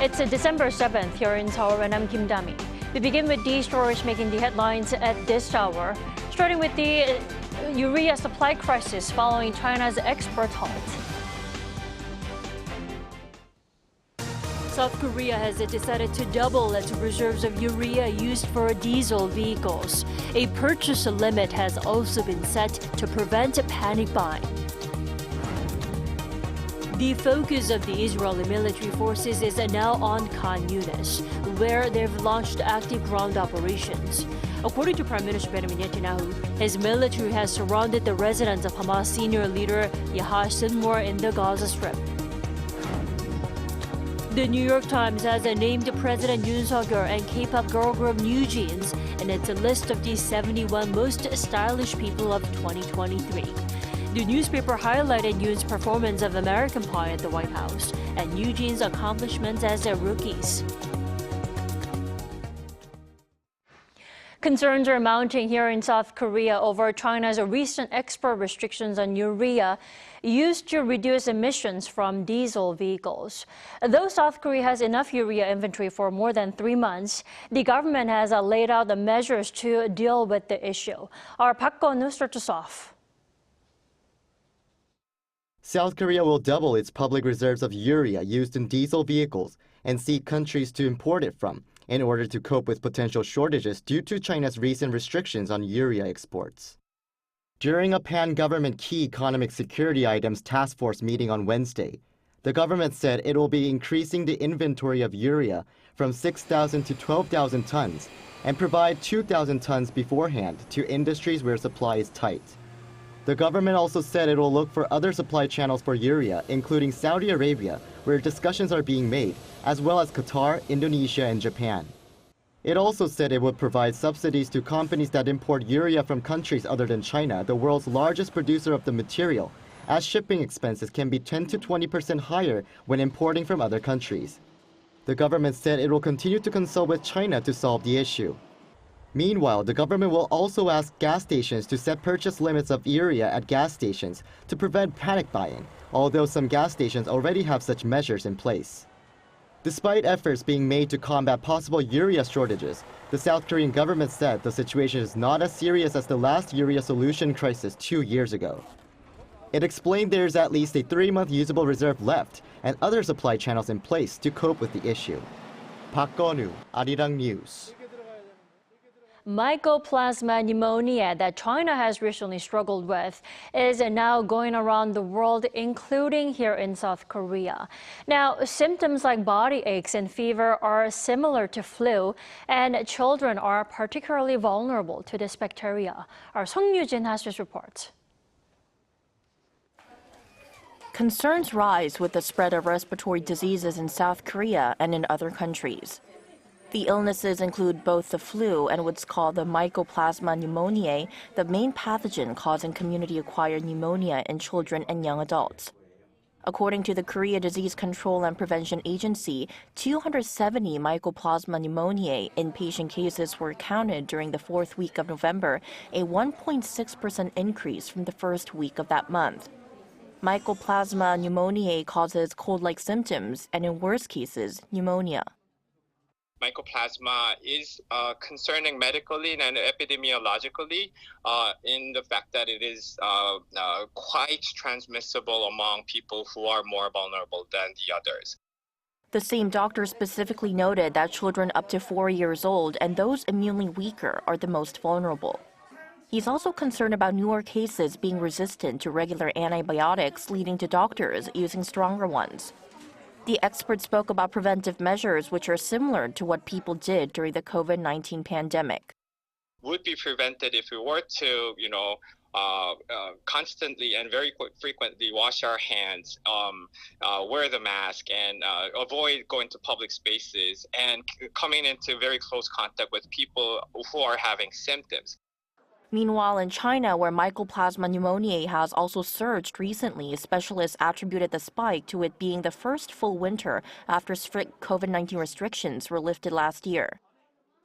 It's December 7th here in Seoul, and I'm Kim Dami. We begin with these stories making the headlines at this hour, starting with the urea supply crisis following China's export halt. South Korea has decided to double its reserves of urea used for diesel vehicles. A purchase limit has also been set to prevent panic buying. The focus of the Israeli military forces is now on Khan Younis, where they've launched active ground operations. According to Prime Minister Benjamin Netanyahu, his military has surrounded the residence of Hamas senior leader Yahya Sinwar in the Gaza Strip. The New York Times has named President Yoon and K-pop girl group NewJeans in its list of the 71 most stylish people of 2023. The newspaper highlighted Yoon's performance of American Pie at the White House and NewJeans' accomplishments as rookies. Concerns are mounting here in South Korea over China's recent export restrictions on urea used to reduce emissions from diesel vehicles. Though South Korea has enough urea inventory for more than 3 months, the government has laid out the measures to deal with the issue. Our Park Go-nu starts us off. South Korea will double its public reserves of urea used in diesel vehicles and seek countries to import it from in order to cope with potential shortages due to China's recent restrictions on urea exports. During a pan-government key economic security items task force meeting on Wednesday, the government said it will be increasing the inventory of urea from 6,000 to 12,000 tons and provide 2,000 tons beforehand to industries where supply is tight. The government also said it will look for other supply channels for urea, including Saudi Arabia, where discussions are being made, as well as Qatar, Indonesia, and Japan. It also said it would provide subsidies to companies that import urea from countries other than China, the world's largest producer of the material, as shipping expenses can be 10 to 20% higher when importing from other countries. The government said it will continue to consult with China to solve the issue. Meanwhile, the government will also ask gas stations to set purchase limits of urea at gas stations to prevent panic buying, although some gas stations already have such measures in place. Despite efforts being made to combat possible urea shortages, the South Korean government said the situation is not as serious as the last urea solution crisis 2 years ago. It explained there is at least a 3-month usable reserve left and other supply channels in place to cope with the issue. Park Go-nu, Arirang News. Mycoplasma pneumonia that China has recently struggled with is now going around the world, including here in South Korea. Now, symptoms like body aches and fever are similar to flu, and children are particularly vulnerable to this bacteria. Our NewJeans has this report. Concerns rise with the spread of respiratory diseases in South Korea and in other countries. The illnesses include both the flu and what's called the mycoplasma pneumoniae, the main pathogen causing community-acquired pneumonia in children and young adults. According to the Korea Disease Control and Prevention Agency, 270 mycoplasma pneumoniae inpatient cases were counted during the 4th week of November, a 1.6% increase from the first week of that month. Mycoplasma pneumoniae causes cold-like symptoms and, in worst cases, pneumonia. Mycoplasma is concerning medically and epidemiologically in the fact that it is quite transmissible among people who are more vulnerable than the others. The same doctor specifically noted that children up to 4 years old and those immunely weaker are the most vulnerable. He's also concerned about newer cases being resistant to regular antibiotics, leading to doctors using stronger ones. The expert spoke about preventive measures which are similar to what people did during the COVID-19 pandemic. Would be prevented if we were to, constantly and very frequently wash our hands, wear the mask, and avoid going to public spaces and coming into very close contact with people who are having symptoms. Meanwhile, in China, where mycoplasma pneumoniae has also surged recently, specialists attributed the spike to it being the first full winter after strict COVID-19 restrictions were lifted last year.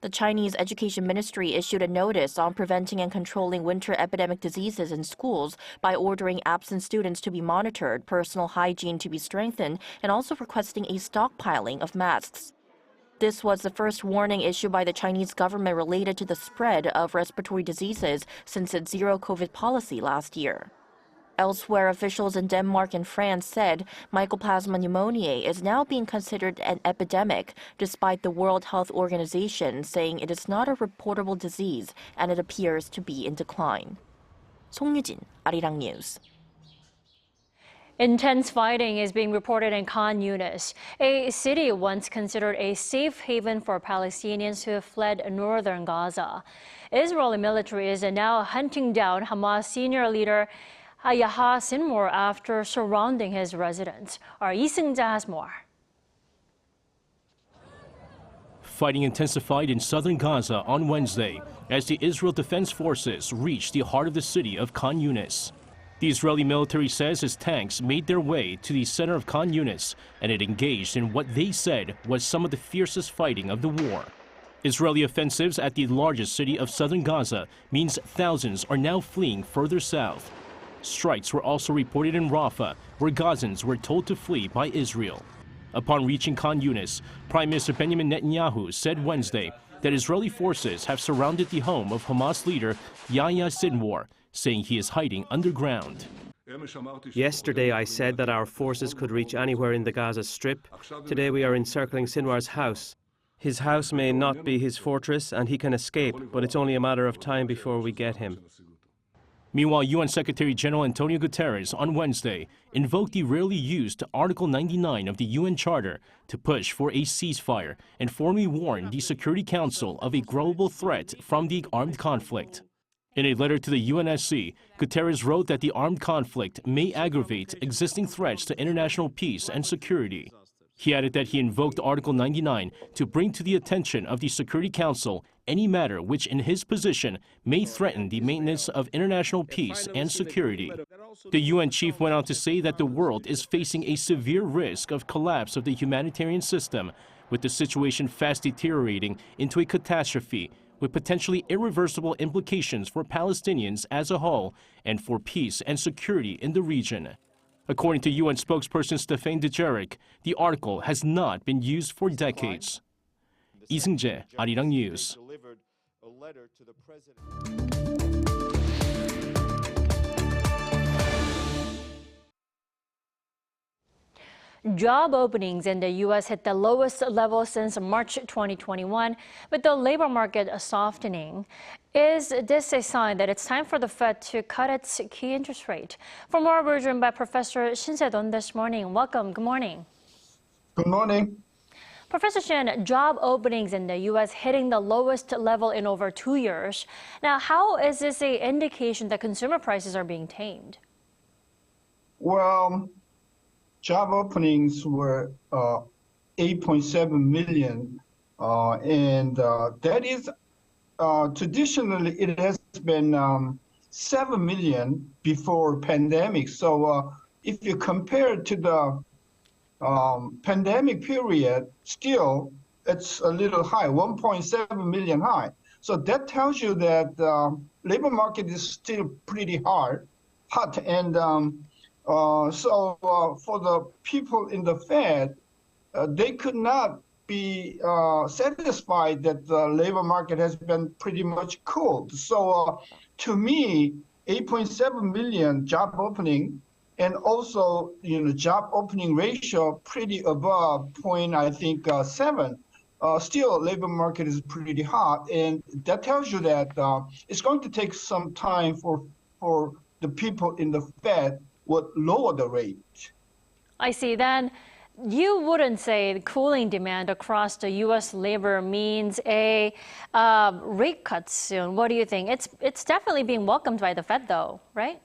The Chinese Education Ministry issued a notice on preventing and controlling winter epidemic diseases in schools by ordering absent students to be monitored, personal hygiene to be strengthened, and also requesting a stockpiling of masks. This was the first warning issued by the Chinese government related to the spread of respiratory diseases since its zero-COVID policy last year. Elsewhere, officials in Denmark and France said mycoplasma pneumoniae is now being considered an epidemic, despite the World Health Organization saying it is not a reportable disease and it appears to be in decline. 송유진, Arirang News. Intense fighting is being reported in Khan Younis, a city once considered a safe haven for Palestinians who have fled northern Gaza. Israeli military is now hunting down Hamas senior leader Yahya Sinwar after surrounding his residence. Our Lee Seung-ja has more. Fighting intensified in southern Gaza on Wednesday as the Israel Defense Forces reached the heart of the city of Khan Younis. The Israeli military says its tanks made their way to the center of Khan Younis, and it engaged in what they said was some of the fiercest fighting of the war. Israeli offensives at the largest city of southern Gaza means thousands are now fleeing further south. Strikes were also reported in Rafah, where Gazans were told to flee by Israel. Upon reaching Khan Younis, Prime Minister Benjamin Netanyahu said Wednesday that Israeli forces have surrounded the home of Hamas leader Yahya Sinwar, saying he is hiding underground. Yesterday I said that our forces could reach anywhere in the Gaza Strip. Today we are encircling Sinwar's house. His house may not be his fortress and he can escape, but it's only a matter of time before we get him. Meanwhile, UN Secretary General Antonio Guterres on Wednesday invoked the rarely used Article 99 of the UN Charter to push for a ceasefire and formally warned the Security Council of a global threat from the armed conflict. In a letter to the UNSC, Guterres wrote that the armed conflict may aggravate existing threats to international peace and security. He added that he invoked Article 99 to bring to the attention of the Security Council any matter which, in his position, may threaten the maintenance of international peace and security. The UN chief went on to say that the world is facing a severe risk of collapse of the humanitarian system, with the situation fast deteriorating into a catastrophe with potentially irreversible implications for Palestinians as a whole and for peace and security in the region. According to UN spokesperson Stéphane Dujarric, the article has not been used for decades. Lee Seung-ja, Arirang News. Job openings in the U.S. hit the lowest level since March 2021, with the labor market softening. Is this a sign that it's time for the Fed to cut its key interest rate? For more, we're joined by Professor Shin this morning. Welcome. Good morning. Good morning. Professor Shen, job openings in the U.S. hitting the lowest level in over 2 years. Now, how is this an indication that consumer prices are being tamed? Well, job openings were 8.7 million, and that is traditionally it has been 7 million before pandemic. So if you compare it to the pandemic period, still it's a little high, 1.7 million high. So that tells you that the labor market is still pretty hot, and so for the people in the Fed, they could not be satisfied that the labor market has been pretty much cooled. So to me, 8.7 million job opening, and also job opening ratio pretty above point, I think 7. Still, labor market is pretty hot, and that tells you that it's going to take some time for the people in the Fed would lower the rate. I see. Then you wouldn't say cooling demand across the U.S. labor means a rate cut soon. What do you think? It's definitely being welcomed by the Fed, though, right?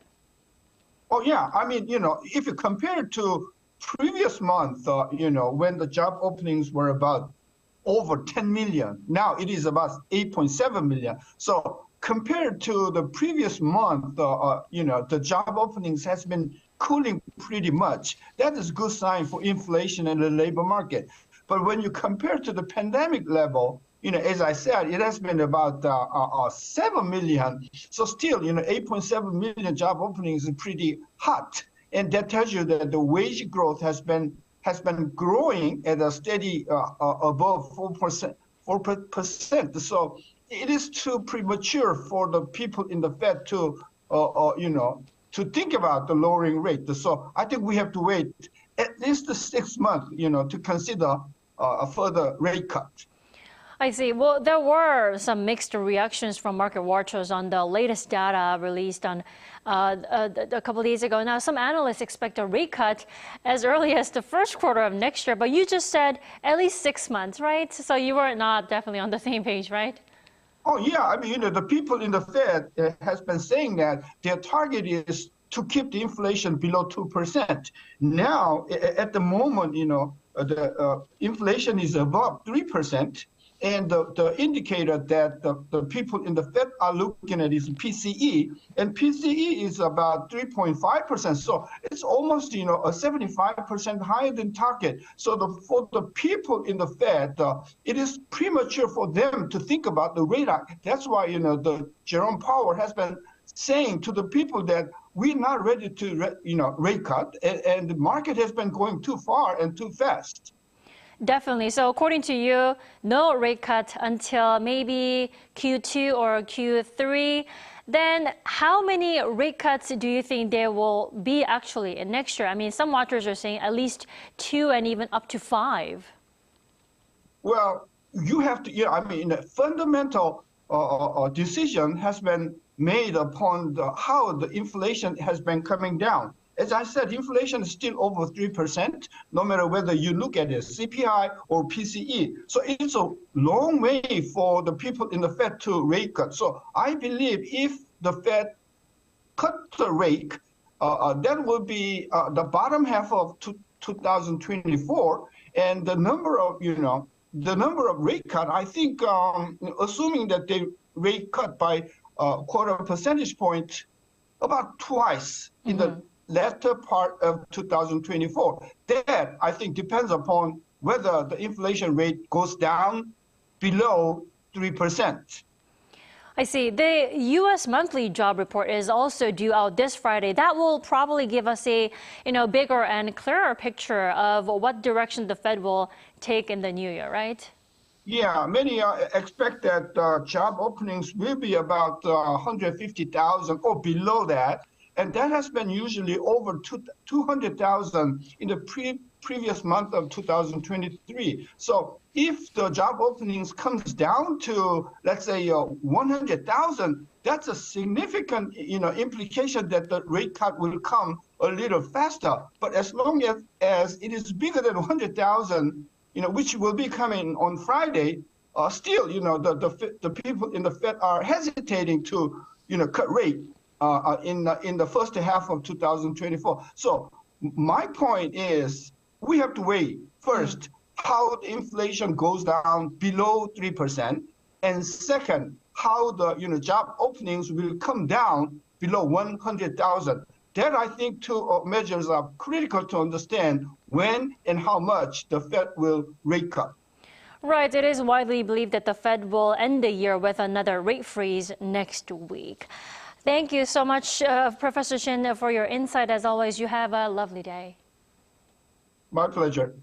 Oh, yeah. I mean, if you compare it to previous month, when the job openings were about over 10 million, now it is about 8.7 million. So compared to the previous month, the job openings has been cooling pretty much. That is a good sign for inflation in the labor market. But when you compare to the pandemic level, as I said, it has been about 7 million. So still, 8.7 million job openings is pretty hot. And that tells you that the wage growth has been growing at a steady above 4%. So it is too premature for the people in the Fed to, to think about the lowering rate. So I think we have to wait at least 6 months, to consider a further rate cut. I see. Well, there were some mixed reactions from market watchers on the latest data released on a couple of days ago. Now, some analysts expect a rate cut as early as the first quarter of next year, but you just said at least 6 months, right? So you were not definitely on the same page, right? Oh, yeah. I mean, the people in the Fed has been saying that their target is to keep the inflation below 2%. Now, at the moment, the inflation is above 3%. And the indicator that the people in the Fed are looking at is PCE, and PCE is about 3.5%. So it's almost, a 75% higher than target. So for the people in the Fed, it is premature for them to think about the rate hike. That's why, the Jerome Powell has been saying to the people that we're not ready to, rate cut, and the market has been going too far and too fast. Definitely. So according to you, no rate cut until maybe Q2 or Q3. Then how many rate cuts do you think there will be actually in next year? I mean, some watchers are saying at least 2 and even up to 5. Well, you have to, the fundamental decision has been made upon how the inflation has been coming down. As I said, inflation is still over 3%, no matter whether you look at it, CPI or PCE. So it's a long way for the people in the Fed to rate cut. So I believe if the Fed cut the rate, that will be the bottom half of 2024, and the number of rate cut. I think, assuming that they rate cut by a quarter percentage point, about twice in the latter part of 2024. That, I think, depends upon whether the inflation rate goes down below 3%. I see. The U.S. monthly job report is also due out this Friday. That will probably give us a, bigger and clearer picture of what direction the Fed will take in the new year, right? Yeah, many expect that job openings will be about 150,000 or below that. And that has been usually over 200,000 in the previous month of 2023. So if the job openings comes down to, let's say, 100,000, that's a significant, implication that the rate cut will come a little faster. But as long as it is bigger than 100,000, which will be coming on Friday, still, the people in the Fed are hesitating to, cut rate. In the first half of 2024. So my point is we have to wait first how the inflation goes down below 3%, and second, how the job openings will come down below 100,000. That, I think, two measures are critical to understand when and how much the Fed will rate cut. Right. It is widely believed that the Fed will end the year with another rate freeze next week. Thank you so much, Professor Shen, for your insight. As always, you have a lovely day. My pleasure.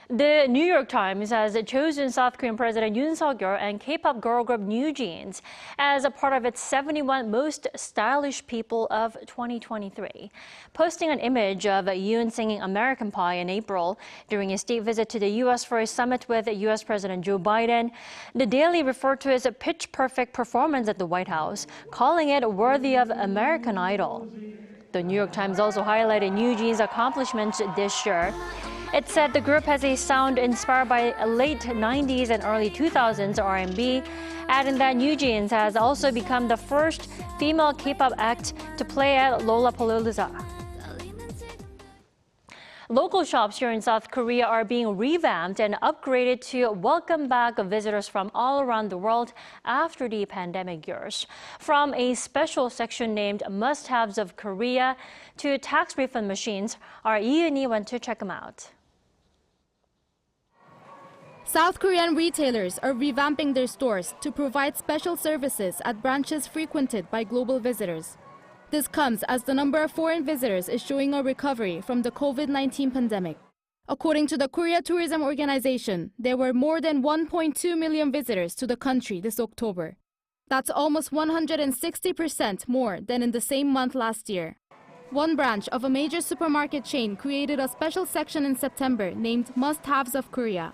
The New York Times has chosen South Korean President Yoon and K-pop girl group NewJeans as a part of its 71 most stylish people of 2023. Posting an image of Yoon singing American Pie in April during a state visit to the U.S. for a summit with U.S. President Joe Biden, the Daily referred to his pitch-perfect performance at the White House, calling it worthy of American Idol. The New York Times also highlighted NewJeans' accomplishments this year. It said the group has a sound inspired by late 90s and early 2000s R&B, adding that NewJeans has also become the first female K-pop act to play at Lollapalooza. Local shops here in South Korea are being revamped and upgraded to welcome back visitors from all around the world after the pandemic years. From a special section named Must-Haves of Korea to tax refund machines, our Yoon went to check them out. South Korean retailers are revamping their stores to provide special services at branches frequented by global visitors. This comes as the number of foreign visitors is showing a recovery from the COVID-19 pandemic. According to the Korea Tourism Organization, there were more than 1.2 million visitors to the country this October. That's almost 160% more than in the same month last year. One branch of a major supermarket chain created a special section in September named Must-Haves of Korea.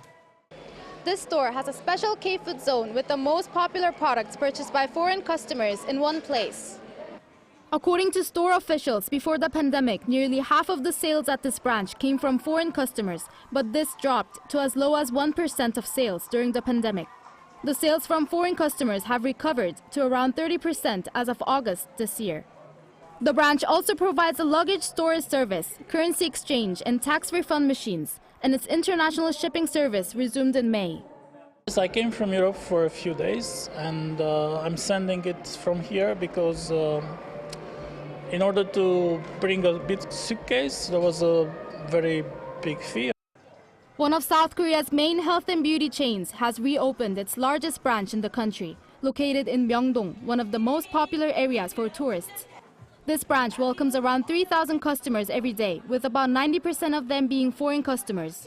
This store has a special K-food zone with the most popular products purchased by foreign customers in one place. According to store officials, before the pandemic, nearly half of the sales at this branch came from foreign customers, but this dropped to as low as 1% of sales during the pandemic. The sales from foreign customers have recovered to around 30% as of August this year. The branch also provides a luggage storage service, currency exchange, and tax refund machines, and its international shipping service resumed in May. I came from Europe for a few days, and I'm sending it from here because in order to bring a big suitcase, there was a very big fee. One of South Korea's main health and beauty chains has reopened its largest branch in the country, located in Myeongdong, one of the most popular areas for tourists. This branch welcomes around 3,000 customers every day, with about 90% of them being foreign customers.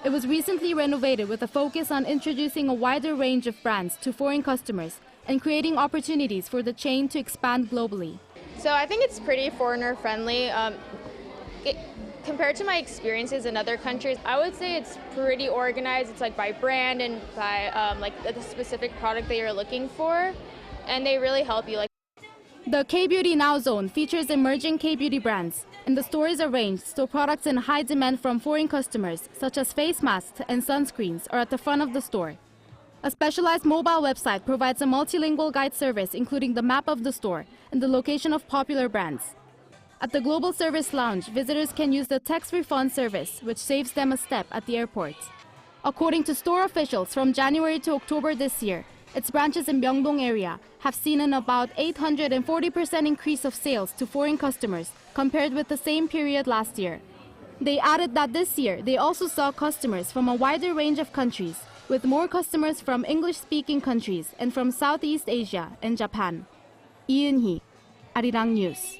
It was recently renovated with a focus on introducing a wider range of brands to foreign customers and creating opportunities for the chain to expand globally. So I think it's pretty foreigner-friendly. Compared to my experiences in other countries, I would say it's pretty organized. It's like by brand and by like the specific product that you're looking for, and they really help you. The K-Beauty Now zone features emerging K-beauty brands, and the store is arranged so products in high demand from foreign customers, such as face masks and sunscreens, are at the front of the store. A specialized mobile website provides a multilingual guide service, including the map of the store and the location of popular brands. At the Global Service Lounge, visitors can use the tax refund service, which saves them a step at the airport. According to store officials, from January to October this year, its branches in Myeongdong area have seen an about 840% increase of sales to foreign customers compared with the same period last year. They added that this year they also saw customers from a wider range of countries, with more customers from English-speaking countries and from Southeast Asia and Japan. Yoon, Arirang News.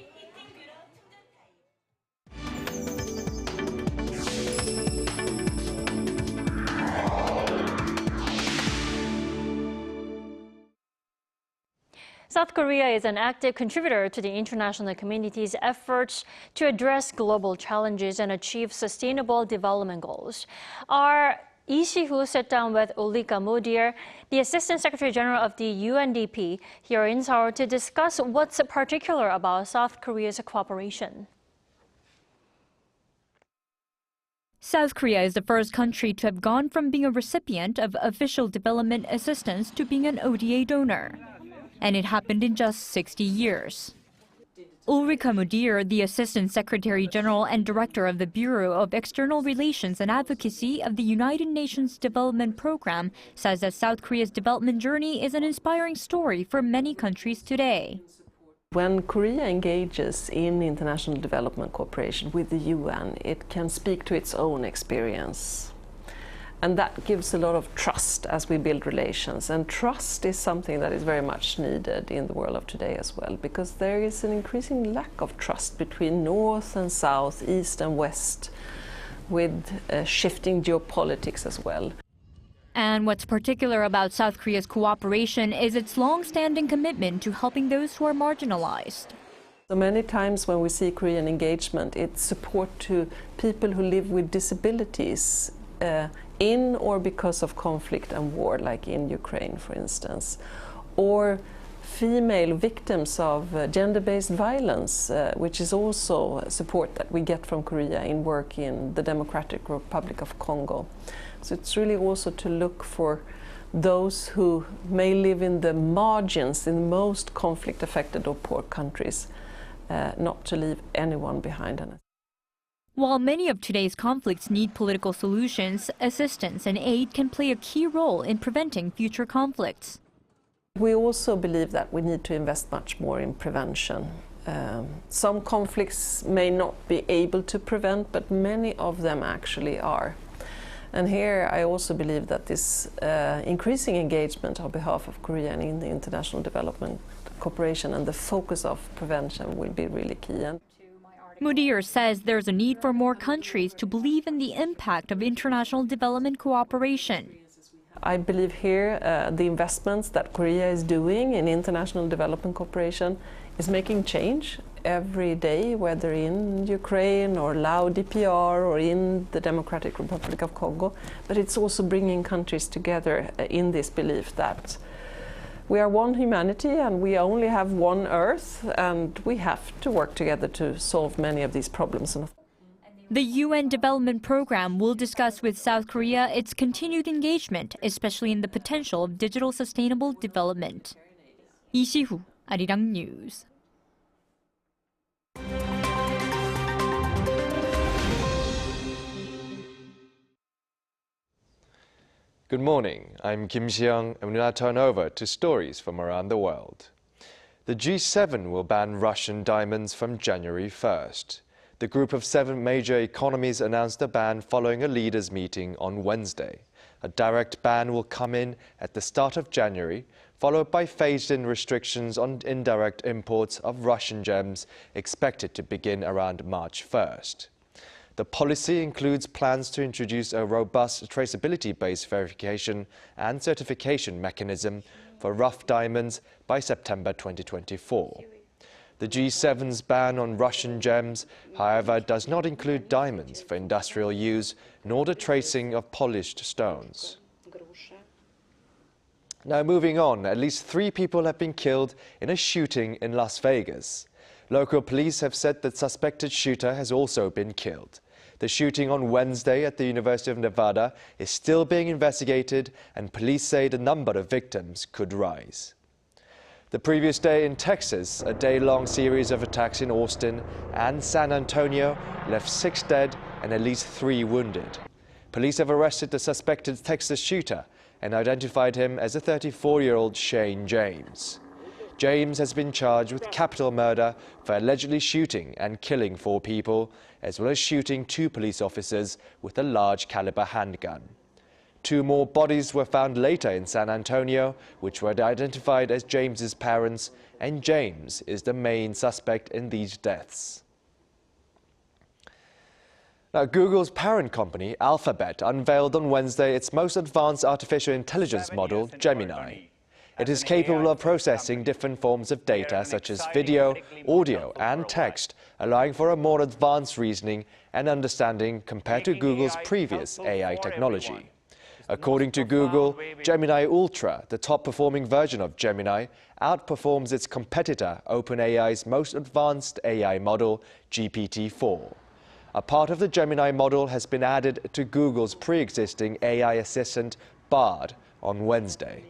South Korea is an active contributor to the international community's efforts to address global challenges and achieve sustainable development goals. Our Lee Si-hoo sat down with Ulrika Modéer, the Assistant Secretary General of the UNDP, here in Seoul to discuss what's particular about South Korea's cooperation. South Korea is the first country to have gone from being a recipient of official development assistance to being an ODA donor. And it happened in just 60 years. Ulrika Moodier, the Assistant Secretary General and Director of the Bureau of External Relations and Advocacy of the United Nations Development Program, says that South Korea's development journey is an inspiring story for many countries today. When Korea engages in international development cooperation with the UN, it can speak to its own experience. And that gives a lot of trust as we build relations. And trust is something that is very much needed in the world of today as well, because there is an increasing lack of trust between North and South, East and West, with shifting geopolitics as well. And what's particular about South Korea's cooperation is its long-standing commitment to helping those who are marginalized. So many times when we see Korean engagement, it's support to people who live with disabilities, in or because of conflict and war, like in Ukraine, for instance, or female victims of gender-based violence, which is also support that we get from Korea in work in the Democratic Republic of Congo. So it's really also to look for those who may live in the margins in the most conflict-affected or poor countries, not to leave anyone behind. While many of today's conflicts need political solutions, assistance and aid can play a key role in preventing future conflicts. We also believe that we need to invest much more in prevention. Some conflicts may not be able to prevent, but many of them actually are. And here I also believe that this increasing engagement on behalf of Korea and in the international development cooperation and the focus of prevention will be really key. Modéer says there's a need for more countries to believe in the impact of international development cooperation. I believe here the investments that Korea is doing in international development cooperation is making change every day, whether in Ukraine or Laos DPR or in the Democratic Republic of Congo. But it's also bringing countries together in this belief that we are one humanity and we only have one Earth, and we have to work together to solve many of these problems. The UN Development Program will discuss with South Korea its continued engagement, especially in the potential of digital sustainable development. Lee Si-hoo, Arirang News. Good morning, I'm Kim Si-young, and we now turn over to stories from around the world. The G7 will ban Russian diamonds from January 1st. The group of 7 major economies announced the ban following a leaders' meeting on Wednesday. A direct ban will come in at the start of January, followed by phased-in restrictions on indirect imports of Russian gems expected to begin around March 1st. The policy includes plans to introduce a robust traceability-based verification and certification mechanism for rough diamonds by September 2024. The G7's ban on Russian gems, however, does not include diamonds for industrial use, nor the tracing of polished stones. Now moving on, at least 3 people have been killed in a shooting in Las Vegas. Local police have said the suspected shooter has also been killed. The shooting on Wednesday at the University of Nevada is still being investigated, and police say the number of victims could rise. The previous day in Texas, a day-long series of attacks in Austin and San Antonio left 6 dead and at least 3 wounded. Police have arrested the suspected Texas shooter and identified him as a 34-year-old Shen James. James has been charged with capital murder for allegedly shooting and killing 4 people, as well as shooting 2 police officers with a large-caliber handgun. 2 more bodies were found later in San Antonio, which were identified as James's parents, and James is the main suspect in these deaths. Now, Google's parent company, Alphabet, unveiled on Wednesday its most advanced artificial intelligence model, Gemini. It is capable of processing different forms of data such as video, audio and text, allowing for a more advanced reasoning and understanding compared to Google's previous AI technology. According to Google, Gemini Ultra, the top-performing version of Gemini, outperforms its competitor OpenAI's most advanced AI model, GPT-4. A part of the Gemini model has been added to Google's pre-existing AI assistant, Bard, on Wednesday.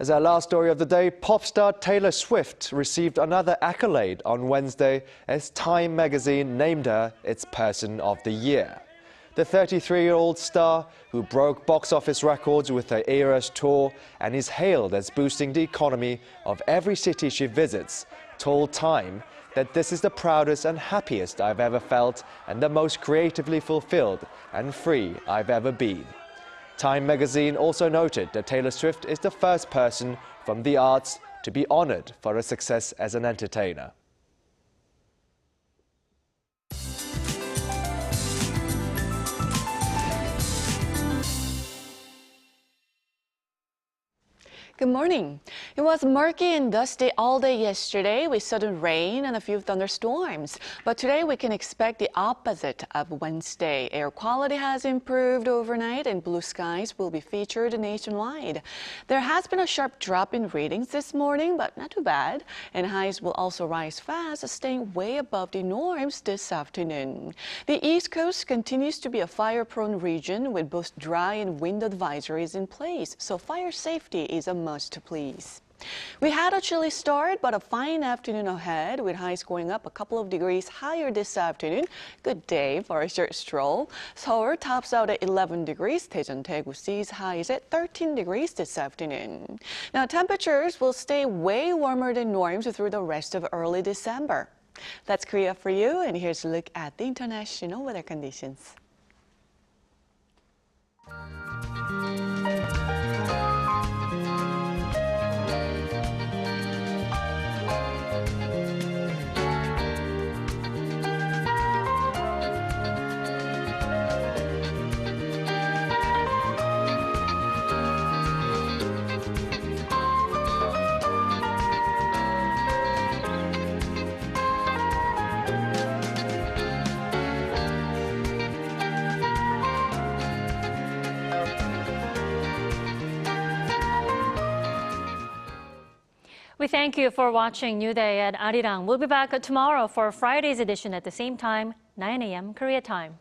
As our last story of the day, pop star Taylor Swift received another accolade on Wednesday as Time magazine named her its Person of the Year. The 33-year-old star, who broke box office records with her Eras tour and is hailed as boosting the economy of every city she visits, told Time that this is the proudest and happiest I've ever felt and the most creatively fulfilled and free I've ever been. Time magazine also noted that Taylor Swift is the first person from the arts to be honored for her success as an entertainer. Good morning. It was murky and dusty all day yesterday with sudden rain and a few thunderstorms. But today we can expect the opposite of Wednesday. Air quality has improved overnight and blue skies will be featured nationwide. There has been a sharp drop in readings this morning, but not too bad. And highs will also rise fast, staying way above the norms this afternoon. The East Coast continues to be a fire-prone region with both dry and wind advisories in place, so fire safety is a must, please. We had a chilly start, but a fine afternoon ahead with highs going up a couple of degrees higher this afternoon. Good day for a short stroll. Seoul tops out at 11 degrees. Daejeon, Daegu sees highs at 13 degrees this afternoon. Now, temperatures will stay way warmer than norms through the rest of early December. That's Korea for you, and here's a look at the international weather conditions. We thank you for watching New Day at Arirang. We'll be back tomorrow for Friday's edition at the same time, 9 a.m. Korea time.